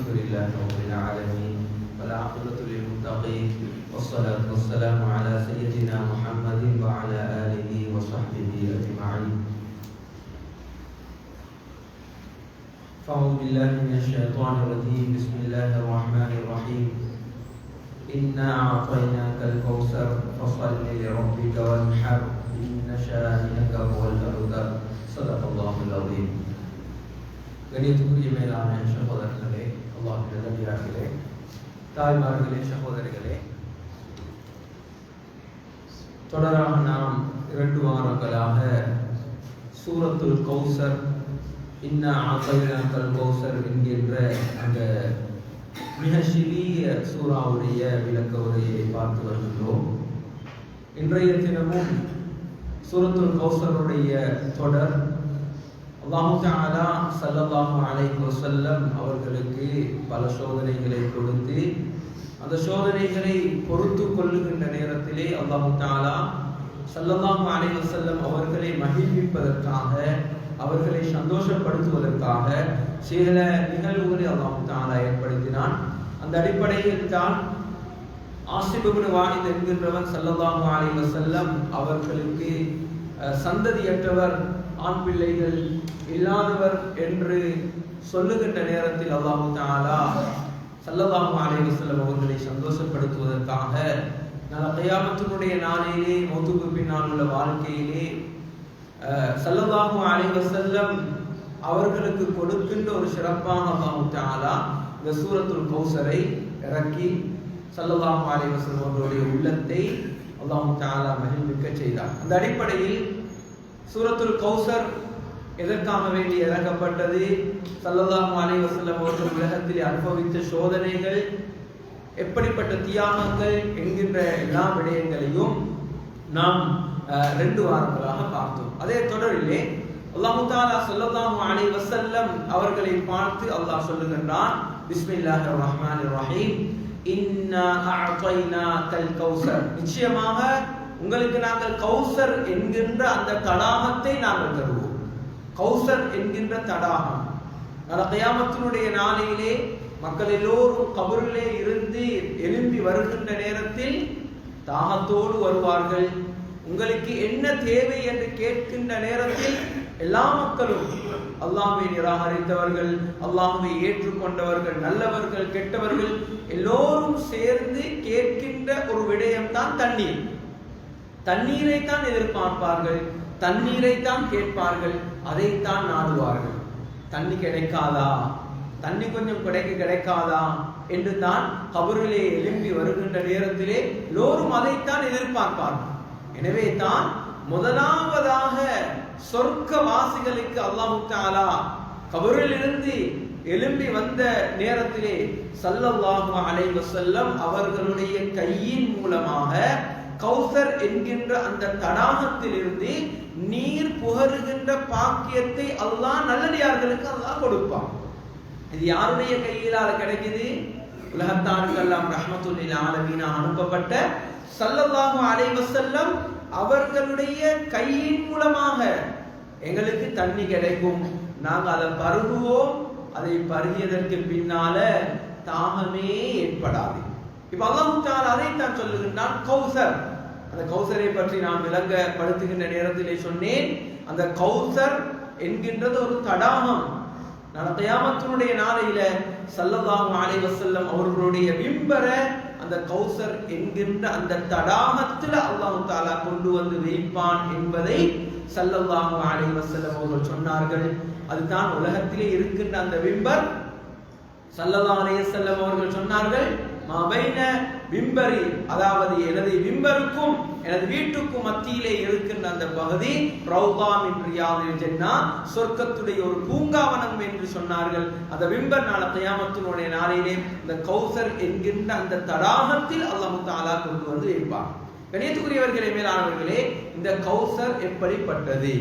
الحمد لله رب العالمين والعاقبة للمتقين والصلاة والسلام على سيدنا محمد وعلى آله وصحبه أجمعين. أعوذ بالله من الشيطان الرجيم. بسم الله الرحمن الرحيم. إنا أعطيناك الكوثر فصل لربك وانحر إن شانئك هو الأبتر. صدق الله العظيم. கணியத்துக்குரிய மேலான சகோதரர்களே, அல்லாஹ்வின் நல்லடியார்களே, தாய்மார்களே, சகோதரிகளே, தொடராக நாம் 2 வாரங்களாக சூரத்துல் கௌசர், இன்னா அஅதைனாக்கல் கௌசர் என்கின்ற அந்த மிக சிறிய சூறாவுடைய விளக்க உரையை பார்த்து வருகின்றோம். இன்றைய தினமும் சூரத்துல் கௌசருடைய தொடர். அல்லாஹ் தஆலா ஸல்லல்லாஹு அலைஹி வஸல்லம் அவர்களுக்கு பல சோதனைகளை கொடுத்து அந்த சோதனைகளை பொறுத்து கொள்ளுகின்ற நேரத்திலே அல்லாஹ் தஆலா ஸல்லல்லாஹு அலைஹி வஸல்லம் அவர்களை மகிழ்விப்பதற்காக, அவர்களை சந்தோஷப்படுத்துவதற்காக சில நிகழ்வுகளை அல்லாஹ் தஆலா ஏற்படுத்தினான். அந்த அடிப்படையில் தான் ஆஸிப் இப்னு வாஹித் என்கின்றவன் ஸல்லல்லாஹு அலைஹி வஸல்லம் அவர்களுக்கு சந்ததியற்றவர், ஆண் பிள்ளைகள் இல்லாதவர் என்று சொல்லுகின்ற நேரத்தில் அல்லாஹ் தஆலா ஸல்லல்லாஹு அலைஹி வஸல்லம் அவர்களை சந்தோஷப்படுத்துவதற்காக கியாமத்தினுடைய நாளிலே, மௌத்துக்கு பின்னால் உள்ள வாழ்க்கையிலே ஸல்லல்லாஹு அலைஹி வஸல்லம் அவர்களுக்கு கொடுக்கின்ற ஒரு சிறப்பாக அல்லாஹ் தஆலா இந்த சூரத்துல் கௌசரை இறக்கி ஸல்லல்லாஹு அலைஹி வஸல்லம் அவர்களுடைய உள்ளத்தை அல்லாஹ் தஆலா மகிழ்விக்க செய்தார். அந்த அடிப்படையில் சூரத்துல் கௌசர் எதற்காக வேண்டி இறக்கப்பட்டது, ஸல்லல்லாஹு அலைஹி வஸல்லம் அவர்கள் உலகத்தில் அனுபவித்த சோதனைகள், எப்படிப்பட்ட தியாகங்கள் என்கின்ற எல்லா விடயங்களையும் நாம் 2 வாரங்களாக பார்த்தோம். அதே தொடரிலே அல்லாஹ் தஆலா ஸல்லல்லாஹு அலைஹி வஸல்லம் அவர்களை பார்த்து அல்லாஹ் சொல்லுகின்றான், பிஸ்மில்லாஹிர் ரஹ்மானிர் ரஹீம், இன்னா அஅதைனாக்கல் கௌசர், நிச்சயமாக உங்களுக்கு நாங்கள் கௌசர் என்கின்ற அந்த தடாகத்தை நாங்கள் தருவோம். கௌசர் என்கின்ற தடாகம் கியாமத்தினுடைய நாளிலே மக்கள் எல்லோரும் கபரிலே இருந்து எழும்பி வருகின்ற நேரத்தில் தாகத்தோடு வருவார்கள். உங்களுக்கு என்ன தேவை என்று கேட்கின்ற நேரத்தில் எல்லா மக்களும், அல்லாஹ்வை நிராகரித்தவர்கள், அல்லாஹ்வை ஏற்றுக்கொண்டவர்கள், நல்லவர்கள், கெட்டவர்கள் எல்லோரும் சேர்ந்து கேட்கின்ற ஒரு விடயம்தான் தண்ணீர். தண்ணீரைத்தான் எதிர்பார்ப்பார்கள், தண்ணீரைத்தான் கேட்பார்கள், அதைத்தான் நாடுவார்கள். தண்ணி கிடைக்காதா, தண்ணி கொஞ்சம் கிடைக்காதா என்று தான் கபரிலே எழும்பி வருகின்ற நேரத்திலே எல்லோரும் அதைத்தான் எதிர்பார்ப்பார்கள். எனவே தான் முதலாவதாக சொர்க்க வாசிகளுக்கு அல்லாஹ் தஆலா கபரிலிருந்து எழும்பி வந்த நேரத்திலே ஸல்லல்லாஹு அலைஹி வஸல்லம் அவர்களுடைய கையின் மூலமாக கௌசர் என்கின்ற அந்த தடாகத்திலிருந்து நீர் புகருகின்ற பாக்கியத்தை அல்லாஹ் நல்லடியார்களுக்கு அல்லாஹ் கொடுப்பான். இது யாருடைய கையிலால கிடைக்குது? உலகத்தாருக்கெல்லாம் ரஹ்மத்துல் லில் ஆலமீன் அனுப்பப்பட்ட ஸல்லல்லாஹு அலைஹி வஸல்லம் அவர்களுடைய கையின் மூலமாக எங்களுக்கு தண்ணி கிடைக்கும். நாங்க அதை பருகுவோம். அதை பருகியதற்கு பின்னால தாகமே ஏற்படாது. இப்ப அல்லாஹ் தஆலா அதைத்தான் சொல்லுகின்றான், கௌசர். அந்த கௌசரை பற்றி நான் விளங்கப்படுத்துகின்ற நேரத்திலே சொன்னேன், அந்த கௌசர் என்கின்றது ஒரு தடாகம். கியாமத்தினுடைய நாளையில ஸல்லல்லாஹு அலைஹி வஸல்லம் அவர்களுடைய மிம்பரை அந்த கௌசர் என்கின்ற அந்த தடாகத்தில் அல்லாஹ் தஆலா கொண்டு வந்து வைப்பான் என்பதை ஸல்லல்லாஹு அலைஹி வஸல்லம் அவர்கள் சொன்னார்கள். அதுதான் உலகத்திலே இருக்கின்ற அந்த மிம்பர். ஸல்லல்லாஹு அலைஹி வஸல்லம் அவர்கள் சொன்னார்கள், மாபைன மிம்பரி, அதாவது எனது மிம்பருக்கும் எனது வீட்டுக்கும் மத்தியிலே இருக்கின்ற அந்த பகுதி ரௌதா மின் ரியாதில் ஜன்னah, சொர்க்கத்துடைய ஒரு பூங்காவனம் என்று சொன்னார்கள். அந்த மிம்பர் நாள கியாமத்தினுடைய நாளிலே இந்த கௌசர் என்கின்ற அந்த தடாகத்தில் அல்லாஹ் தஆலா கொண்டு வந்து வைப்பார். கணியத்துக்குரியவர்களே, மேலானவர்களே, இந்த கௌசர் எப்படிப்பட்டது?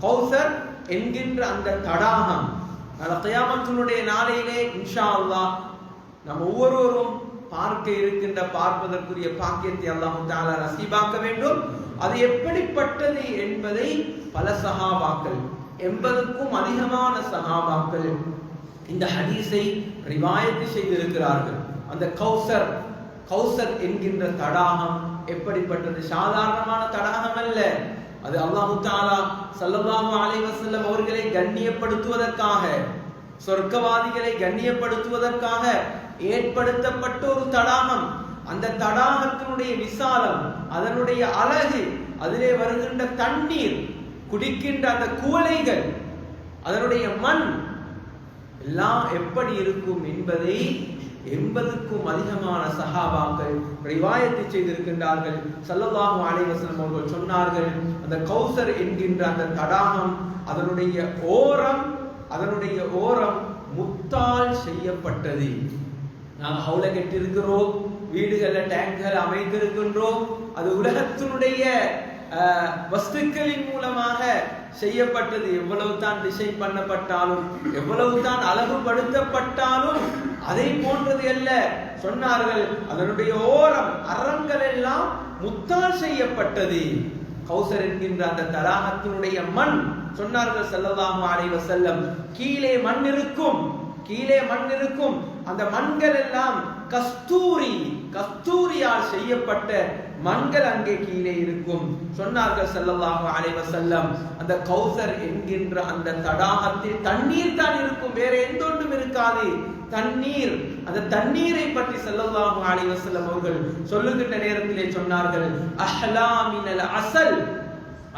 கௌசர் என்கின்ற அந்த தடாகம் நாள கியாமத்தினுடைய நாளிலே இன்ஷா அல்லாஹ் நம்ம ஒவ்வொருவரும் பார்க்க இருக்கின்ற, பார்ப்பதற்குரிய பாக்கியத்தை அல்லாஹ் தஆலா நசீபாக்க வேண்டும். அது எப்படிப்பட்டது என்பதை பல சஹாபாக்கள், 80க்கும் அதிகமான சஹாபாக்கள் இந்த ஹதீஸை ரிவாயத்து செய்திருக்கிறார்கள். அந்த கௌசர் என்கின்ற தடாகம் எப்படிப்பட்டது? சாதாரணமான தடாகம் அல்ல. அது அல்லாஹ் தஆலா ஸல்லல்லாஹு அலைஹி வஸல்லம் அவர்களை கண்ணியப்படுத்துவதற்காக, சொர்க்கவாதிகளை கண்ணியப்படுத்துவதற்காக ஏற்படுத்தப்பட்ட ஒரு தடாகம். அந்த தடாகத்தினுடைய விசாலம், அதனுடைய அழகு, அதிலே வருகின்ற தண்ணீர், குடிக்கின்ற அந்த குவளைகள், அதனுடைய மண் எல்லாம் எப்படி இருக்கும் என்பதை 80க்கும் அதிகமான சஹாபாக்கள் ரிவாயத்தை செய்திருக்கின்றார்கள். ஸல்லல்லாஹு அலைஹி வஸல்லம் அவர்கள் சொன்னார்கள், அந்த கௌசர் என்கின்ற அந்த தடாகம் அதனுடைய ஓரம் முத்தால் செய்யப்பட்டது. நாங்கள் ஹவுல கட்டிருக்கிறோம், வீடுகளில் டேங்குகள் அமைத்திருக்கின்றோம். அது உலகத்தினுடைய வஸ்துக்களின் மூலமாக செய்யப்பட்டது. எவ்வளவு தான் டிசைன் பண்ணப்பட்டாலும், எவ்வளவு தான் அழகுபடுத்தப்பட்டாலும் அதை போன்றது அல்ல. சொன்னார்கள், அதனுடைய ஓரம் அறங்கள் எல்லாம் முத்தால் செய்யப்பட்டது. கௌசர் என்கின்ற அந்த தடாகத்தினுடைய மண், சொன்னார்கள் ஸல்லல்லாஹு அலைஹி வஸல்லம், கீழே மண் இருக்கும். அந்த மண்கள் எல்லாம் கஸ்தூரியால் செய்யப்பட்ட மண்கள் அங்கே கீழே இருக்கும். சொன்னார்கள் ஸல்லல்லாஹு அலைஹி வஸல்லம், அந்த கௌசர் என்கின்ற அந்த தடாகத்தில் தண்ணீர் தான் இருக்கும், வேற எந்த ஒன்றும் இருக்காது. தண்ணீர். அந்த தண்ணீரை பற்றி ஸல்லல்லாஹு அலைஹி வஸல்லம் அவர்கள் சொல்லுகின்ற நேரத்திலே சொன்னார்கள், அஹ்லா மினல் அஸல்,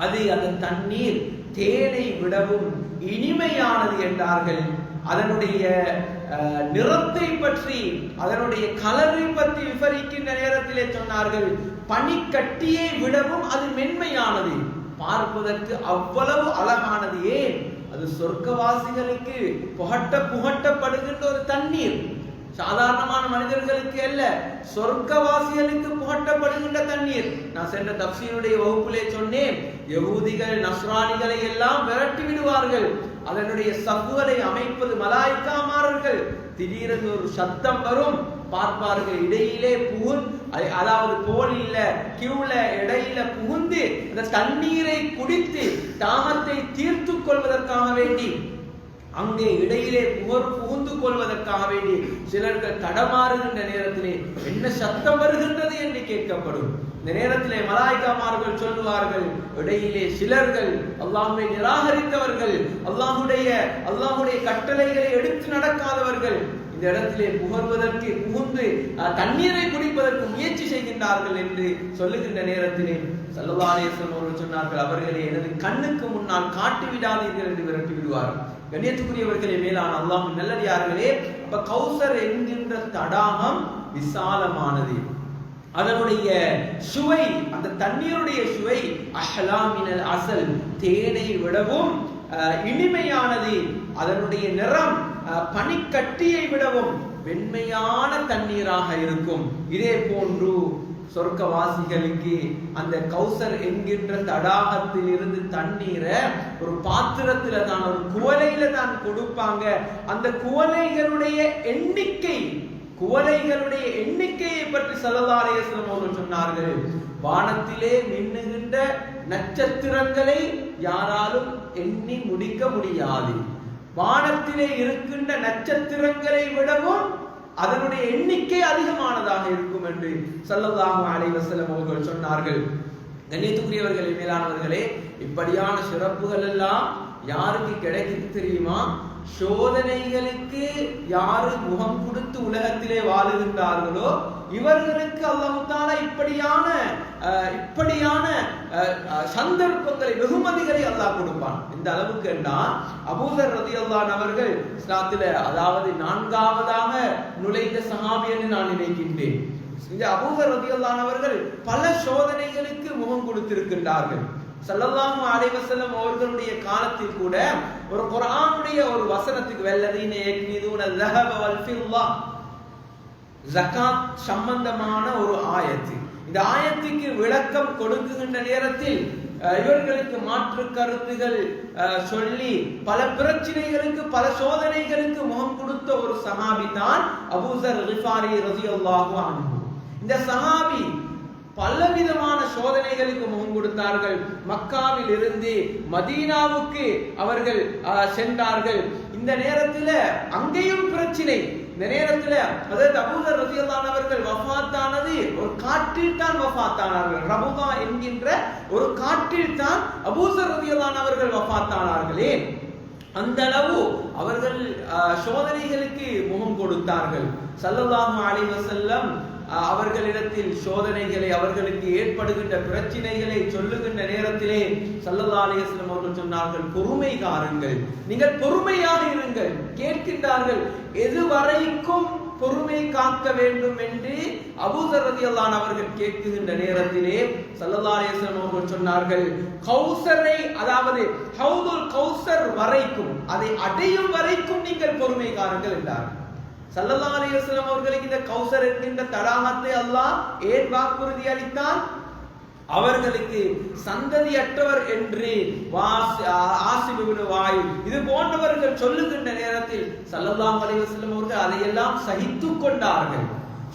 அது அந்த தண்ணீர் தேனை விடவும் இனிமையானது என்றார்கள். அதனுடைய நிறத்தை பற்றி, அதனுடைய கலரை பற்றி விவரிக்கின்ற நேரத்திலே சொன்னார்கள், பனிக்கட்டியை விடவும் அது மென்மையானது, பார்ப்பதற்கு அவ்வளவு அழகானது. ஏன்? அது சொர்க்கவாசிகளுக்கு புகட்டப்படுகின்ற ஒரு தண்ணீர், சாதாரணமான மனிதர்களுக்கு அல்ல, சொர்க்கவாசிகளுக்கு புகட்டப்படுகின்ற தண்ணீர். நான் சென்ற தஃப்சீருடைய வகுப்பிலே சொன்னேன், யகூதிகள் நஸ்ரானிகளை எல்லாம் விரட்டி விடுவார்கள். அதனுடைய சஃப்களை அமைப்பது மலாயிக்காமார்கள். திடீரென்று ஒரு சத்தம் வரும், பார்ப்பார்கள், இடையிலே அதாவது போலில கியூல இடையில புகுந்து அந்த தண்ணீரை குடித்து தாகத்தை தீர்த்து கொள்வதற்காக வேண்டி, அங்கே இடையிலே புகுந்து கொள்வதற்காக வேண்டி சிலர்கள் தடமாறுகின்ற நேரத்திலே என்ன சத்தம் வருகின்றது என்று கேட்கப்படும். இந்த நேரத்திலே மலாயிகாமார்கள் சொல்லுவார்கள், இடையிலே சிலர்கள் அல்லாஹ்வை நிராகரித்தவர்கள், அல்லாஹ்வுடைய கட்டளைகளை எடுத்து நடக்காதவர்கள் இந்த இடத்திலே புகுந்து தண்ணீரை குடிப்பதற்கு முயற்சி செய்கின்றார்கள் என்று சொல்லுகின்ற நேரத்திலே ஸல்லல்லாஹு அலைஹி வஸல்லம் அவர்கள் சொன்னார்கள், அவர்களை எனது கண்ணுக்கு முன்னால் காட்டி விடாதீர்கள் என்று விரட்டி விடுவார்கள். கண்ணியத்துக்குரியவர்களே, மேலான அல்லாஹ்வின் நல்லடியார்களே, அப்ப கௌசர் என்கின்ற தடாகம் விசாலமானது. அதனுடைய சுவை, அந்த தண்ணீருடைய சுவை அஹ்லா மினல் அஸல், தேனை விடவும் இனிமையானது. அதனுடைய நிறம் பனிக்கட்டியை விடவும் வெண்மையான தண்ணீராக இருக்கும். இதே போன்று சொர்க்கவாசிகளுக்கு அந்த கௌசர் என்கின்ற தடாகத்தில் இருந்து தண்ணீரை ஒரு பாத்திரத்துல தான், ஒரு குவளையில தான் கொடுப்பாங்க. அந்த குவளைகளுடைய எண்ணிக்கையை பற்றி ஸல்லல்லாஹு அலைஹி வஸல்லம் அவர்கள் சொன்னார்கள், வானத்திலே மின்னுகின்ற நட்சத்திரங்களை யாராலும் எண்ணி முடிக்க முடியாது. வானத்திலே இருக்கின்ற நட்சத்திரங்களை விடவும் அதனுடைய எண்ணிக்கை அதிகமானதாக இருக்கும் என்று ஸல்லல்லாஹு அலைஹி வஸல்லம் அவர்கள் சொன்னார்கள். கண்ணியத்துக்குரியவர்களே, மேலானவர்களே, இப்படியான சிறப்புகள் எல்லாம் யாருக்கு கிடைக்குது தெரியுமா? சோதனைகளுக்கு யாரு முகம் கொடுத்து உலகத்திலே வாழுகின்றார்களோ இவர்களுக்கு அல்லாஹ் தஆலா இப்படியான சந்தர்ப்பங்களை, வெகுமதிகளை அல்லாஹ் கொடுப்பான். இந்த அளவுக்கு என்றால் அபூதர் ரலியல்லாஹு அன்ஹு அவர்கள் இஸ்லாத்திலே அதாவது 4ஆவதாக நுழைந்த சஹாபி என்று நான் நினைக்கின்றேன். இந்த அபூதர் ரலியல்லாஹு அன்ஹு அவர்கள் பல சோதனைகளுக்கு முகம் கொடுத்திருக்கின்றார்கள். ஸல்லல்லாஹு அலைஹி வஸல்லம் அவர்களுடைய காலத்தில் கூட ஒரு குர்ஆனுடைய ஒரு வசனத்துக்கு வல்லதீன யக்னிதுன ذهب والفضة ஜகாத் சம்பந்தமான ஒரு ஆயத்து. இந்த ஆயத்துக்கு விளக்கம் கொடுக்குகின்ற நேரத்தில் இவர்களுக்கு மாற்று கருத்துகள் சொல்லி பல பிரச்சனைகளுக்கு, பல சோதனைகளுக்கு முகம் கொடுத்த ஒரு சஹாபி தான் அபூ ஸர் கிஃபாரி ரலியல்லாஹு அன்ஹு. இந்த சஹாபி பலவிதமான சோதனைகளுக்கு முகம் கொடுத்தார்கள். மக்காவில் இருந்து மதீனாவுக்கு அவர்கள் சென்றார்கள். இந்த நேரத்தில் அங்கேயும் பிரச்சனை. இந்த நேரத்தில் அதாவது அபூதர் ரலியல்லாஹு அவர்கள் வஃபாத்தானது ஒரு காற்றில் தான் வஃபாத்தானார்கள். ரபுதா என்கின்ற ஒரு காற்றில் தான் அபூதர் ரலியல்லாஹு அவர்கள் வஃபாத்தானார்களே. அந்த அளவு அவர்கள் சோதனைகளுக்கு முகம் கொடுத்தார்கள். ஸல்லல்லாஹு அலைஹி வஸல்லம் அவர்களிடத்தில் சோதனைகளை, அவர்களுக்கு ஏற்படுகின்ற பிரச்சனைகளை சொல்லுகின்ற நேரத்திலே ஸல்லல்லாஹு அலைஹி வஸல்லம் அவர்கள் சொன்னார்கள், பொறுமை காருங்கள், நீங்கள் பொறுமையாக இருங்கள். கேட்கின்றார்கள், எதுவரைக்கும் பொறுமை காக்க வேண்டும் என்று அபூதர் ரலியல்லாஹு அவர்கள் கேட்கின்ற நேரத்திலே ஸல்லல்லாஹு அலைஹி வஸல்லம் அவர்கள் சொன்னார்கள், கௌசரை, அதாவது ஹவுதுல் கௌசர் வரைக்கும், அதை அடையும் வரைக்கும் நீங்கள் பொறுமை காருங்கள் என்றார்கள். ஸல்லல்லாஹு அலைஹி வஸல்லம் அவர்களுக்கு இந்த கௌசர் என்கின்ற தடாகத்தை அல்லாஹ் ஏன் வாக்குறுதி அளித்தான்? அவர்களுக்கு சந்ததியற்றவர் என்று ஆசிப் இப்னு வாயில் இது போன்றவர்கள் சொல்லுகின்ற நேரத்தில் ஸல்லல்லாஹு அலைஹி வஸல்லம் அவர்கள் அதையெல்லாம் சகித்துக் கொண்டார்கள்.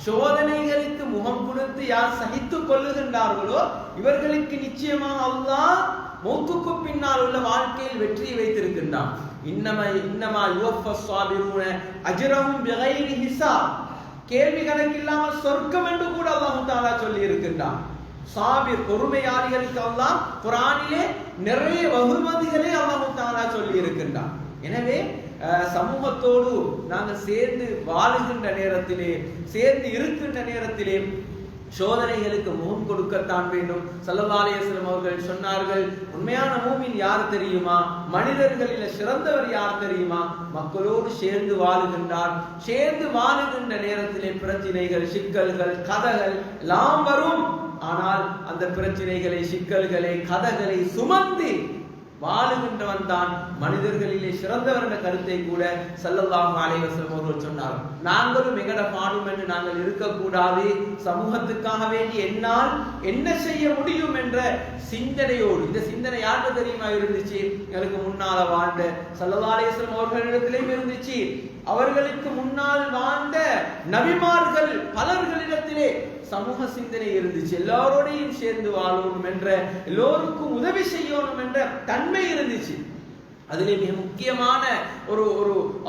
சோதனைகளுக்கு முகம் கொடுத்து யார் சகித்துக் கொள்ளுகின்றார்களோ இவர்களுக்கு நிச்சயமாக அல்லாஹ் மௌத்துக்கு பின்னால் உள்ள வாழ்க்கையில் வெற்றியை வைத்திருக்கின்றான். இன்னமா யுவஃபஸ் ஸாபிரூன அஜ்ரஹும் பிகைரி ஹிசாப், கேள்வி கணக்கில்லாமல் சொர்க்கம் என்று கூட அல்லாஹ் தஆலா சொல்லி இருக்கின்றான். சாபிர் பொறுமையாளிகளுக்கு அல்லாஹ் குர்ஆனிலே நிறைய வகுமதிகளை அல்லாஹ் தஆலா சொல்லி இருக்கின்றான். எனவே சமூகத்தோடு நாங்கள் சேர்ந்து வாழுகின்ற நேரத்திலே, சேர்ந்து இருக்கின்ற நேரத்திலே சோதனைகளுக்கு முகம் கொடுக்கத்தான் வேண்டும். ஸல்லல்லாஹு அலைஹி வஸல்லம் அவர்கள் சொன்னார்கள், உண்மையான மூமின் யார் தெரியுமா? மனிதர்களில் சிறந்தவர் யார் தெரியுமா? மக்களோடு சேர்ந்து வாழுகின்றார். சேர்ந்து வாழுகின்ற நேரத்திலே பிரச்சனைகள், சிக்கல்கள், கதைகள் எல்லாம் வரும். ஆனால் அந்த பிரச்சனைகளை, சிக்கல்களை, கதைகளை சுமந்து வாழுகின்றவன் தான் மனிதர்களிலே சிறந்தவர் என்ற கருத்தை கூட ஸல்லல்லாஹு அலைஹி வஸல்லம் அவர்கள் சொன்னார். நாங்களும் எங்கட பாடும் என்று நாங்கள் இருக்கக்கூடாது. சமூகத்துக்காக வேண்டி என்னால் என்ன செய்ய முடியும் என்ற சிந்தனையோடு, இந்த சிந்தனை யாருக்கு தெரியுமா இருந்துச்சு? எங்களுக்கு முன்னால வாழ்ந்த ஸல்லல்லாஹு அலைஹி வஸல்லம் அவர்களிடத்திலேயும் இருந்துச்சு. அவர்களுக்கு முன்னால் வாழ்ந்த நபிமார்கள் பலர்களிடத்திலே சமூக சிந்தனை இருந்துச்சு. எல்லாரோடையும் சேர்ந்து வாழணும் என்ற, எல்லோருக்கும் உதவி செய்யணும் என்ற தன்மை இருந்துச்சு. அதிலே மிக முக்கியமான ஒரு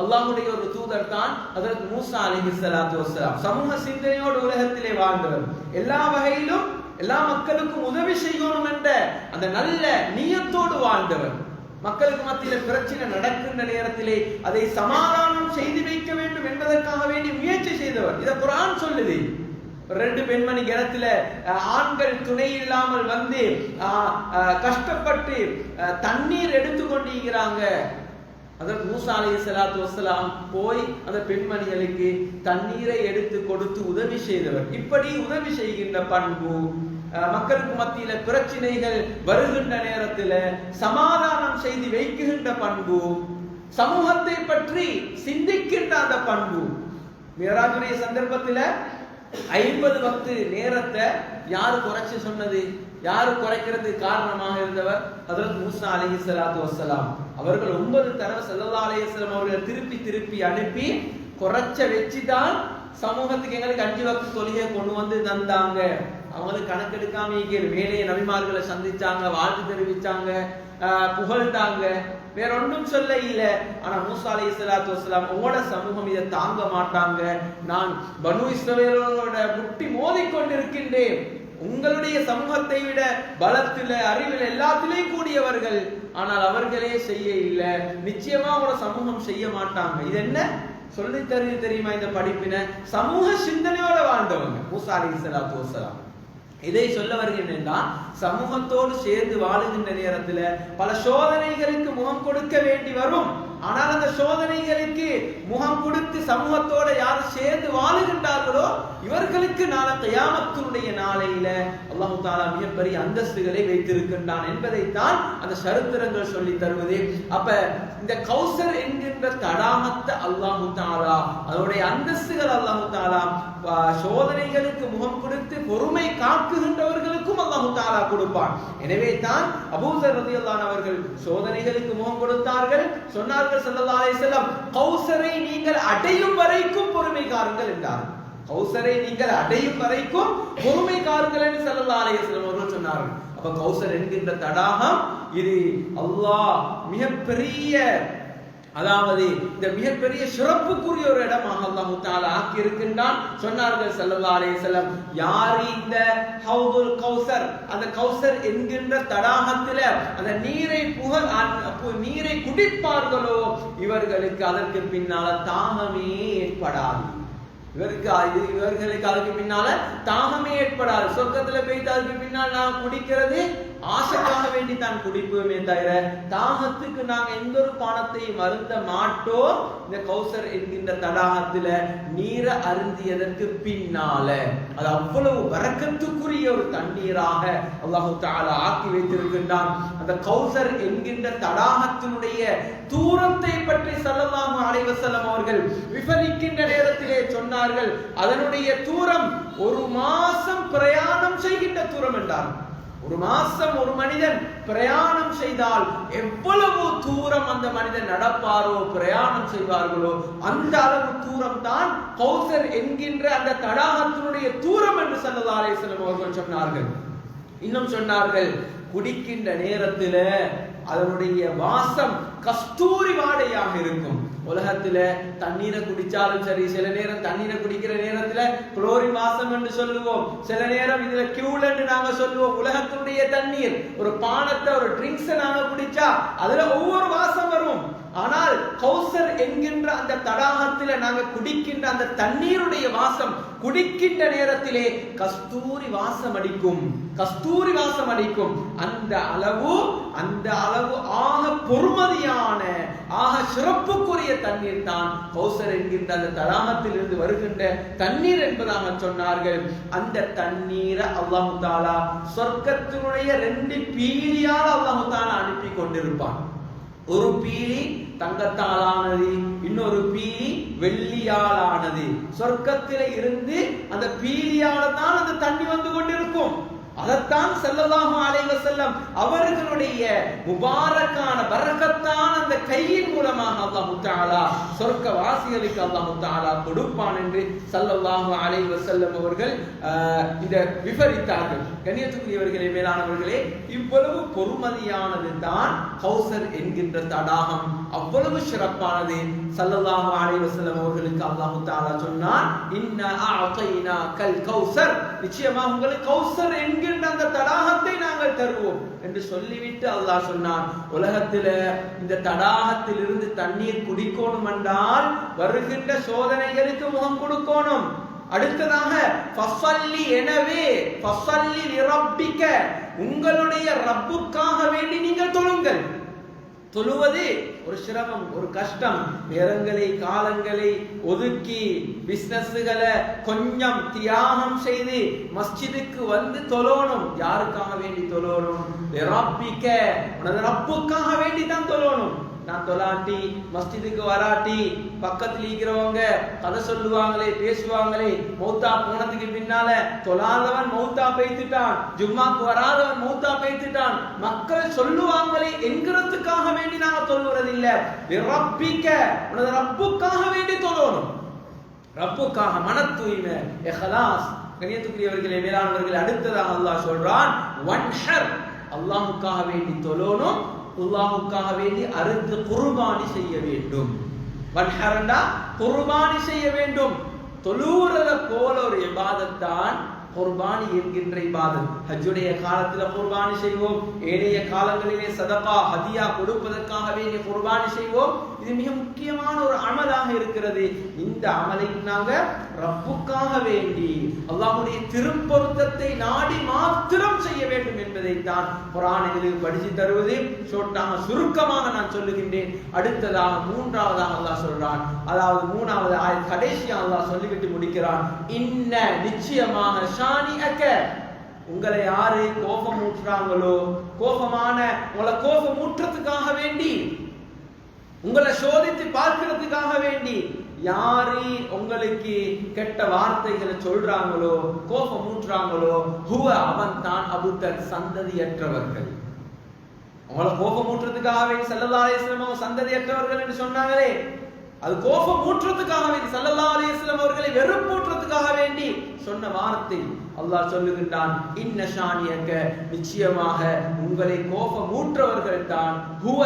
அல்லாஹ்வுடைய ஒரு தூதர் தான் ஹஜ்ரத் மூசா அலைஹிஸ்ஸலாத்து வஸ்ஸலாம். சமூக சிந்தனையோடு உலகத்திலே வாழ்ந்தவர். எல்லா வகையிலும் எல்லா மக்களுக்கும் உதவி செய்யணும் என்ற அந்த நல்ல நியத்தோடு வாழ்ந்தவர். மக்களுக்கு மத்தியில பிரச்சனை நடக்கின்ற நேரத்திலே அதை சமாதானம் செய்து வைக்க வேண்டும் என்பதற்காக வேண்டி முயற்சி செய்தவர். இதை குர்ஆன் சொல்லுது. 2 பெண்மணி கிணத்துல ஆண்கள் துணை இல்லாமல் வந்து கஷ்டப்பட்டு தண்ணீர் எடுத்து கொண்டிருக்கிறாங்க. அதற்கு மூசா அலைஹிஸ்ஸலாத்து வஸ்ஸலாம் போய் அந்த பெண்மணிகளுக்கு தண்ணீரை எடுத்து கொடுத்து உதவி செய்தவர். இப்படி உதவி செய்கின்ற பண்பு, மக்களுக்கு மத்தியில பிரச்சனைகள் வருகின்ற நேரத்தில் சமாதானம் செய்து வைக்கின்ற பண்பு, சமூகத்தை பற்றி சிந்திக்கின்ற அந்த பண்பு. மிராஜுடைய சந்தர்ப்பத்தில் 50 வக்து நேரத்தை யாரு குறைச்சு சொன்னது? யாரு குறைக்கிறதுக்கு காரணமாக இருந்தவர்? ஹஜ்ரத் மூசா அலைஹிஸ்ஸலாத்து வஸ்ஸலாம் அவர்கள் 9 தடவை ஸல்லல்லாஹு அலைஹி வஸல்லம் அவர்கள் திருப்பி அனுப்பி குறைச்ச வச்சுதான் சமூகத்துக்கு எங்களுக்கு 5 வக்து தொழுகையை கொண்டு வந்து தந்தாங்க. அவங்களுக்கு கணக்கெடுக்காம வேலையை நபிமார்களை சந்திச்சாங்க, வாழ்த்து தெரிவிச்சாங்க, புகழ்ந்தாங்க, வேற ஒன்றும் சொல்ல இல்ல. ஆனா மூசா அலைஹிஸ்ஸலாத்து வஸ்ஸலாம் உங்களோட சமூகம் இதை தாங்க மாட்டாங்க, நான் பனு இஸ்ரவேலோட முட்டி மோதிக்கொண்டிருக்கின்றேன், உங்களுடைய சமூகத்தை விட பலத்தில, அறிவில் எல்லாத்திலையும் கூடியவர்கள், ஆனால் அவர்களே செய்ய இல்லை, நிச்சயமா உங்களோட சமூகம் செய்ய மாட்டாங்க. இது என்ன சொல்லி தருது தெரியுமா? இந்த படிப்பின சமூக சிந்தனையோட வாழ்ந்தவங்க மூசா அலைஹிஸ்ஸலாத்து வஸ்ஸலாம். இதை சொல்ல வருகின்றா, சமூகத்தோடு சேர்ந்து வாழுகின்ற நேரத்தில் பல சோதனைகளுக்கு முகம் கொடுக்க வேண்டி வரும். ஆனால் அந்த சோதனைகளுக்கு முகம் கொடுத்து சமூகத்தோட யார் சேர்ந்து வாழுகின்றார்களோ இவர்களுக்கு நாளை கியாமத்தினுடைய நாளையில அல்லாஹ் தஆலா மிகப்பெரிய அந்தஸ்துகளை வைத்திருக்கின்றான் என்பதைத்தான் அந்த சரித்திரங்கள் சொல்லி தருவது. அப்ப இந்த கௌசர் என்கின்ற தடாகத்தை அல்லாஹ் தஆலா, அதனுடைய அந்தஸ்துகள் அல்லாஹ் தஆலா சோதனைகளுக்கு முகம் கொடுத்து பொறுமை காக்குகின்றவர்களுக்கும் அல்லாஹ் தஆலா கொடுப்பான். எனவே தான் அபூதர் ரலியல்லாஹு அன்ஹு அவர்கள் சோதனைகளுக்கு முகம் கொடுத்தார்கள். சொன்னார்கள் ஸல்லல்லாஹு அலைஹி வஸல்லம், கௌசரை நீங்கள் அடையும் வரைக்கும் பொறுமை காருங்கள் என்றார். கௌசரை நீங்கள் அடையும் வரைக்கும் பொறுமை காருங்கள் என்று ஸல்லல்லாஹு அலைஹி வஸல்லம் அவர்கள் சொன்னார்கள். அப்ப கௌசர் என்கின்ற தடாகம் இது அல்லாஹ் மிகப்பெரிய அதாவது இந்த மிகப்பெரிய சிறப்புக்குரிய ஒரு இடமாக அல்லாஹ் தஆலா ஆக்கி இருக்கின்றான். சொன்னார்கள் ஸல்லல்லாஹு அலைஹி வஸல்லம், யார் இந்த ஹவுதுல் கௌசர், அந்த கௌசர் என்கின்ற தடாகத்தில அந்த நீரை குடிப்பார்களோ இவர்களுக்கு அதற்கு பின்னால தாகமே ஏற்படாது. இவர்களுக்கு அதுக்கு பின்னால தாகமே ஏற்படாது. சொர்க்கத்துல போயிட்டு அதுக்கு பின்னால் நான் குடிக்கிறது ஆசைக்காக வேண்டி தான் குடிப்போமே தவிர தாகத்துக்கு நாங்க எந்த ஒரு பானத்தையும் அருந்த மாட்டோம். இந்த கௌசர் என்கின்ற தடாகத்துல நீரை அருந்தியதற்கு பின்னால அது அவ்வளவு வரக்கத்துக்குரிய ஒரு தண்ணீராக அல்லாஹ் தஆலா ஆக்கி வைத்திருக்கின்றான். அந்த கௌசர் என்கின்ற தடாகத்தினுடைய தூரத்தை பற்றி ஸல்லல்லாஹு அலைஹி வஸல்லம் அவர்கள் விவரிக்கின்ற நேரத்திலே சொன்னார்கள், அதனுடைய தூரம் ஒரு மாசம் பிரயாணம் செய்கின்ற தூரம் என்றார். ஒரு மாசம் ஒரு மனிதன் பிரயாணம் செய்தால் எவ்வளவு தூரம் அந்த மனிதன் நடப்பாரோ பிரயாணம் செய்வார்களோ அந்த அளவு தூரம் தான் கௌசர் என்கின்ற அந்த தடாகத்தினுடைய தூரம் என்று ஸல்லல்லாஹு அலைஹி வஸல்லம் அவர்கள் சொன்னார்கள். இன்னும் சொன்னார்கள், குடிக்கின்ற நேரத்தில் அதனுடைய வாசம் கஸ்தூரி வாடையாக இருக்கும். உலகத்துல தண்ணீரை குடிச்சாலும் சரி, சில நேரம் தண்ணீரை குடிக்கிற நேரத்துல குளோரின் வாசம் என்று சொல்லுவோம், சில நேரம் இதுல கியூல் என்று நாங்க சொல்லுவோம். உலகத்தினுடைய தண்ணீர் ஒரு பானத்தை ஒரு ட்ரிங்க்ஸ் நாங்க குடிச்சா அதுல ஒவ்வொரு வாசம் வரும். ஆனால் கௌசர் என்கின்ற அந்த தடாகத்தில நாங்க குடிக்கின்ற அந்த தண்ணீருடைய வாசம் குடிக்கின்ற நேரத்திலே கஸ்தூரி வாசம் அடிக்கும், கஸ்தூரி வாசம் அடிக்கும். அந்த அளவு ஆக பொறுமதியான ஆக சிறப்புக்குரிய தண்ணீர் தான் கௌசர் என்கின்ற அந்த தடாகத்தில் இருந்து வருகின்ற தண்ணீர் என்பதாக சொன்னார்கள். அந்த தண்ணீரை அல்லாஹ் தஆலா சொர்க்கத்தினுடைய 2 பீலியால் அல்லாஹ் தஆலா அனுப்பி கொண்டிருப்பான். ஒரு பீலி தங்கத்தாலானது, இன்னொரு பீலி வெள்ளியாலானது. சொர்க்கத்தில இருந்து அந்த பீலியால தான் அந்த தண்ணி வந்து கொண்டிருக்கும். அதத்தான் ஸல்லல்லாஹு அலைஹி வஸல்லம் அவர்களுடைய முபாரக்கான பரக்கத்தான அந்த கையின் மூலமாக அல்லாஹ் தஆலா சொர்க்கவாசிகளுக்கு அல்லாஹ் தஆலா கொடுப்பான் என்று ஸல்லல்லாஹு அலைஹி வஸல்லம் அவர்கள் இந்த விவரித்தார்கள். கண்ணியத்துக்குரியவர்களே, மேலானவர்களே, இவ்வளவு பொறுமதியானது தான் கௌசர் என்கின்ற தடாகம். அவ்வளவு சிறப்பானது. ஸல்லல்லாஹு அலைஹி வஸல்லம் அவர்களுக்கு அல்லாஹ் தஆலா சொன்னான், இன்னா அஅதைனாகல் கௌசர், நிச்சயமாக உங்களுக்கு கௌசர் என்கின்ற அந்த தடாகத்தை நாங்கள் தருவோம் என்று சொல்லிவிட்டு அல்லாஹ் சொன்னான், உலகத்தில இந்த தடாகத்தில் இருந்து தண்ணீர் குடிக்கணும் என்றால் வருகின்ற சோதனைகளுக்கு முகம் கொடுக்கணும். அடுத்ததாக ஃபஸல்லி, எனவே ஃபஸல்லி லிரப்பிக, உங்களுடைய ரப்புக்காக வேண்டி நீங்கள் தொழுங்கள். தொழுவது ஒரு சிரமம், ஒரு கஷ்டம். நேரங்களை காலங்களை ஒதுக்கி பிசினஸ்களை கொஞ்சம் தியாகம் செய்து மஸ்ஜிதுக்கு வந்து தொழணும். யாருக்காக வேண்டி தொழணும்? ரப்பிக்க, உனது ரப்புக்காக வேண்டி தான் தொழணும். நான் தொழாட்டி மஸ்ஜிதுக்கு வராட்டி பக்கத்தில் இருக்கிறவங்க கதை சொல்லுவாங்களே, பேசுவாங்களே, மௌத்தா போனதுக்கு பின்னால தொழாதவன் மௌத்தா பெய்துட்டான், ஜும்மாக்கு வராதவன் மௌத்தா பெய்துட்டான், மக்கள் சொல்லுவாங்களே என்கிறதுக்காக வேண்டி நாங்க தொழுவதில்லை. ரப்பிக்க, உனது ரப்புக்காக வேண்டி தொழணும். ரப்புக்காக மன தூய்மை, இஹ்லாஸ். கண்ணியத்துக்குரியவர்களே, மேலானவர்களே, அடுத்ததாக அல்லாஹ் சொல்றான், வன்ஹர், அல்லாஹ்வுக்காக வேண்டி தொழணும், அல்லாஹ்வுக்காக வேண்டி அறுத்து குர்பானி செய்ய வேண்டும். வன்ஹரண்டா குர்பானி செய்ய வேண்டும். தொழுறத போல ஒரு இபாதத் தான் குர்பானி என்கின்ற இபாதத். ஹஜ்ஜுடைய காலத்துல குர்பானி செய்வோம், ஏனைய காலங்களிலே சதகா ஹதியா கொடுப்பதற்காக வேண்டிய குர்பானி செய்வோம். இது மிக முக்கியமான ஒரு அமலாக இருக்கிறது. இந்த அமலை நாங்க ரப்புக்காக வேண்டி அல்லாஹ்வுடைய திருப்பொருத்தத்தை நாடி மாத்திரம் செய்ய வேண்டும் என்பதை தான் குர்ஆன் எங்களுக்கு படித்து தருவது. ஷோட்டாக சுருக்கமாக நான் சொல்லுகின்றேன். அடுத்ததாக மூன்றாவதாக அல்லாஹ் சொல்றான், அதாவது மூணாவது ஆயத் கடைசியா அல்லாஹ் சொல்லிவிட்டு முடிக்கிறான், இன்ன, நிச்சயமாக, ஷானிஅக, உங்களை யாரு கோபம் ஊற்றுறாங்களோ, உங்களை கோபம் ஊற்றுறதுக்காக வேண்டி, உங்களை சோதித்து பார்க்கிறதுக்காக வேண்டி யாரு உங்களுக்கு கெட்ட வார்த்தைகளை சொல்றாங்களோ, கோபம் ஊற்றுறாங்களோ, ஹுவ, அவன் தான், அபுத்தர், சந்ததியற்றவர்கள். உங்களை கோபம் ஊற்றுறதுக்காக வேண்டி ஸல்லல்லாஹு அலைஹி வஸல்லம் சந்ததியற்றவர்கள் என்று சொன்னாங்களே, அது கோபம் ஊற்றுறதுக்காக வேண்டி, ஸல்லல்லாஹு அலைஹி வஸல்லம் அவர்களை வெறுப்பூற்றுறதுக்காக வேண்டி சொன்ன வார்த்தை அல்லாஹ் சொல்லுகின்றான், இன்ன ஷானியக, நிச்சயமாக உங்களை கோபமூற்றவர்கள் தான், ஹுவ,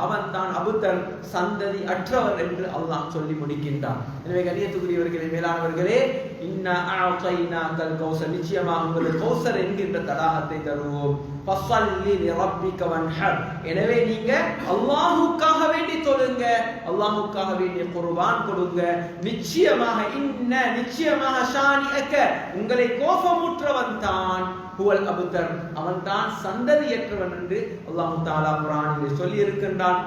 அவன் தான், அபுதர், சந்ததி அற்றவர் என்று அல்லாஹ் சொல்லி முடிக்கின்றான். எனவே கண்ணியத்துக்குரியவர்களே, மேலானவர்களே, இன்ன அஅதைனாகல் கௌசர், நிச்சயமாக உங்களுக்கு கௌசர் என்கின்ற தடாகத்தை தருவோம். ஃபஸல்லி லிரப்பிக வன்ஹர், எனவே நீங்க அல்லாஹ்வுக்காக வேண்டி தொழுங்க, அல்லாஹ்வுக்காக வேண்டி குர்பான் கொடுங்க. நிச்சயமாக இன்ன, நிச்சயமாக ஷானிஅக, உங்களை கோபமுற்றவன் தான், ஹுவல் அபுதர், அவன் தான் சந்ததியற்றவன் என்று அல்லாஹ் தஆலா குர்ஆனிலே சொல்லி இருக்கின்றான்.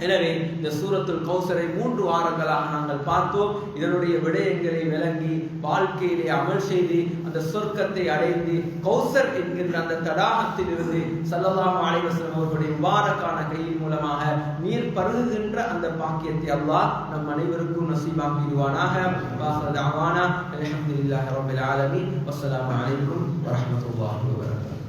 எனவே இந்த சூரத்துல் கௌசரை 3 வாரங்களாக நாங்கள் பார்த்தோம். இதனுடைய விடயங்களை விளங்கி வாழ்க்கையிலே அமல் செய்து அந்த சொர்க்கத்தை அடைந்து கௌசர் என்கின்ற அந்த தடாகத்தில் இருந்து ஸல்லல்லாஹு அலைஹி வஸல்லம் அவர்களுடைய முபாரக்கான கையின் மூலமாக நீர் பருகுகின்ற அந்த பாக்கியத்தை அல்லாஹ் நம் அனைவருக்கும் நசீபாக்கிடுவானாக. வாஹிரு தஅவானா அல்ஹம்துலில்லாஹி ரப்பில் ஆலமீன். வஸ்ஸலாமு அலைக்கும் வரஹ்மத்துல்லாஹி வபரகாத்துஹு.